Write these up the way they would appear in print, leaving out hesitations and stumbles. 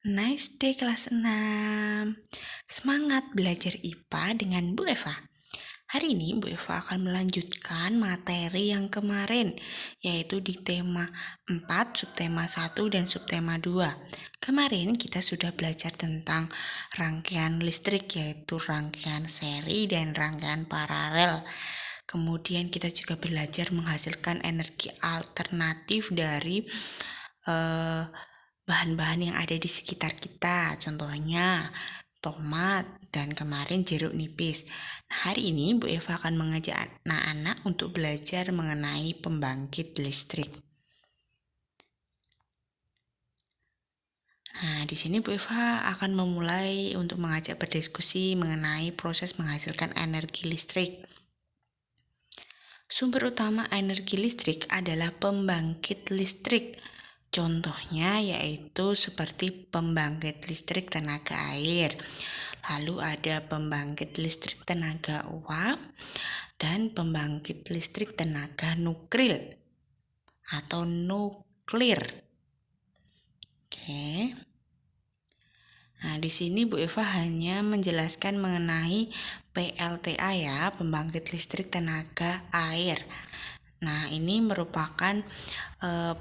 Nice day kelas 6. Semangat belajar IPA dengan Bu Eva. Hari ini Bu Eva akan melanjutkan materi yang kemarin, yaitu di tema 4, subtema 1 dan subtema 2. Kemarin kita sudah belajar tentang rangkaian listrik, yaitu rangkaian seri dan rangkaian paralel. Kemudian kita juga belajar menghasilkan energi alternatif dari bahan-bahan yang ada di sekitar kita, contohnya tomat dan kemarin jeruk nipis. Nah, hari ini Bu Eva akan mengajak anak-anak untuk belajar mengenai pembangkit listrik. Nah, di sini Bu Eva akan memulai untuk mengajak berdiskusi mengenai proses menghasilkan energi listrik. Sumber utama energi listrik adalah pembangkit listrik. Contohnya yaitu seperti pembangkit listrik tenaga air, lalu ada pembangkit listrik tenaga uap, dan pembangkit listrik tenaga nuklir atau nuklir. Oke. Nah, di sini Bu Eva hanya menjelaskan mengenai PLTA ya, pembangkit listrik tenaga air. Nah, ini merupakan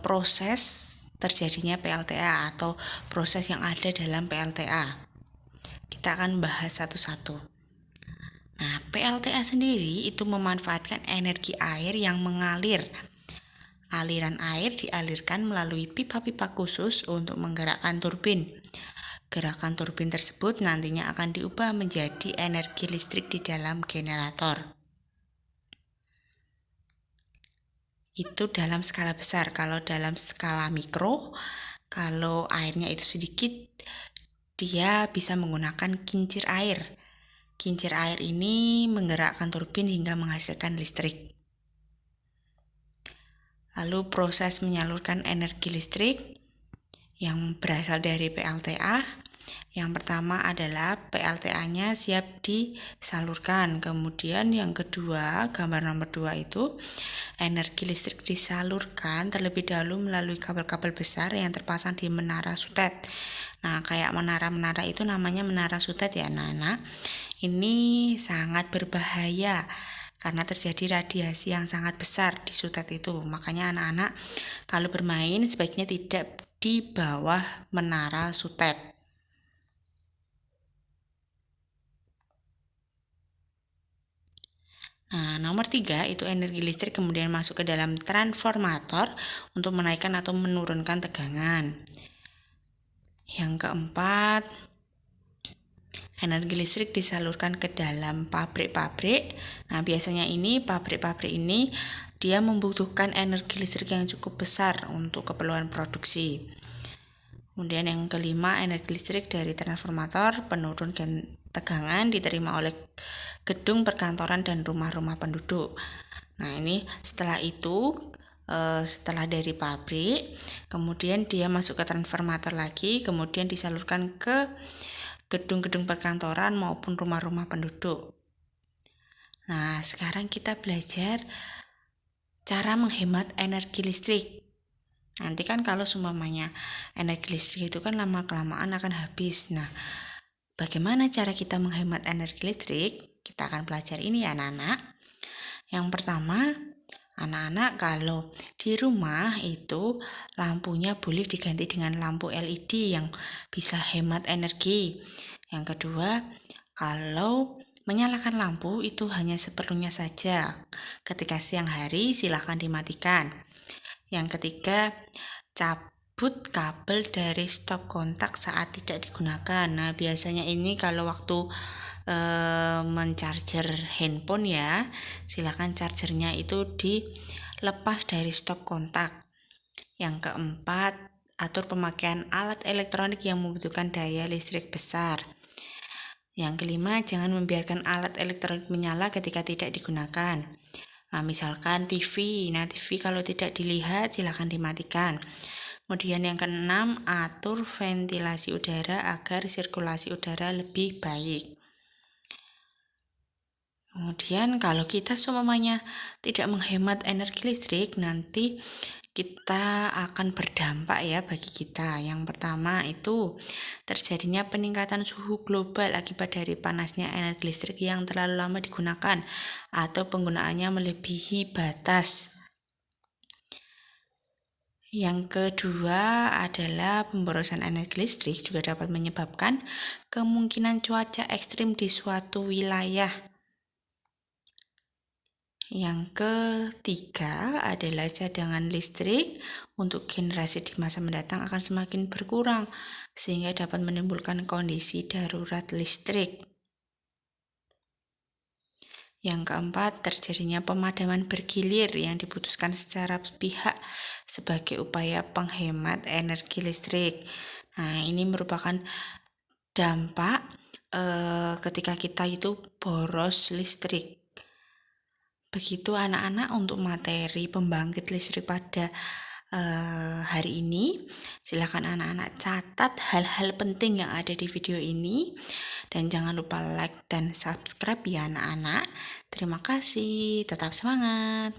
proses terjadinya PLTA atau proses yang ada dalam PLTA. Kita akan bahas satu-satu. Nah, PLTA sendiri itu memanfaatkan energi air yang mengalir. Aliran air dialirkan melalui pipa-pipa khusus untuk menggerakkan turbin. Gerakan turbin tersebut nantinya akan diubah menjadi energi listrik di dalam generator. Itu dalam skala besar. Kalau dalam skala mikro, kalau airnya itu sedikit, dia bisa menggunakan kincir air. Kincir air ini menggerakkan turbin hingga menghasilkan listrik. Lalu proses menyalurkan energi listrik yang berasal dari PLTA. Yang pertama adalah PLTA-nya siap disalurkan. Kemudian yang kedua, gambar nomor 2 itu energi listrik disalurkan terlebih dahulu melalui kabel-kabel besar yang terpasang di menara sutet. Nah, kayak menara-menara itu namanya menara sutet ya, anak-anak. Ini sangat berbahaya karena terjadi radiasi yang sangat besar di sutet itu. Makanya anak-anak kalau bermain sebaiknya tidak di bawah menara sutet. Nah, nomor 3 itu energi listrik kemudian masuk ke dalam transformator untuk menaikkan atau menurunkan tegangan. Yang keempat, energi listrik disalurkan ke dalam pabrik-pabrik. Nah, biasanya ini pabrik-pabrik ini dia membutuhkan energi listrik yang cukup besar untuk keperluan produksi. Kemudian yang kelima, energi listrik dari transformator penurun tegangan diterima oleh gedung perkantoran dan rumah-rumah penduduk. Nah, ini setelah itu, setelah dari pabrik, kemudian dia masuk ke transformator lagi, kemudian disalurkan ke gedung-gedung perkantoran maupun rumah-rumah penduduk. Nah, sekarang kita belajar cara menghemat energi listrik. Nanti kan kalau seumpamanya energi listrik itu kan lama-kelamaan akan habis. Nah, bagaimana cara kita menghemat energi listrik? Kita akan pelajari ini ya anak-anak. Yang pertama, anak-anak kalau di rumah itu lampunya boleh diganti dengan lampu LED yang bisa hemat energi. Yang kedua, kalau menyalakan lampu itu hanya seperlunya saja. Ketika siang hari silakan dimatikan. Yang ketiga, cabut kabel dari stop kontak saat tidak digunakan. Nah, biasanya ini kalau waktu mencharger handphone ya, silakan chargernya itu dilepas dari stop kontak. Yang keempat, atur pemakaian alat elektronik yang membutuhkan daya listrik besar. Yang kelima, jangan membiarkan alat elektronik menyala ketika tidak digunakan. Nah, misalkan TV. Nah, TV kalau tidak dilihat silakan dimatikan. Kemudian yang keenam, atur ventilasi udara agar sirkulasi udara lebih baik. Kemudian kalau kita seumpamanya tidak menghemat energi listrik, nanti kita akan berdampak ya bagi kita. Yang pertama itu terjadinya peningkatan suhu global akibat dari panasnya energi listrik yang terlalu lama digunakan atau penggunaannya melebihi batas. Yang kedua adalah pemborosan energi listrik juga dapat menyebabkan kemungkinan cuaca ekstrim di suatu wilayah. Yang ketiga adalah cadangan listrik untuk generasi di masa mendatang akan semakin berkurang sehingga dapat menimbulkan kondisi darurat listrik. Yang keempat, terjadinya pemadaman bergilir yang diputuskan secara sepihak sebagai upaya penghemat energi listrik. Nah, ini merupakan dampak ketika kita itu boros listrik. Begitu anak-anak untuk materi pembangkit listrik pada hari ini. Silakan anak-anak catat hal-hal penting yang ada di video ini dan jangan lupa like dan subscribe ya anak-anak. Terima kasih, tetap semangat.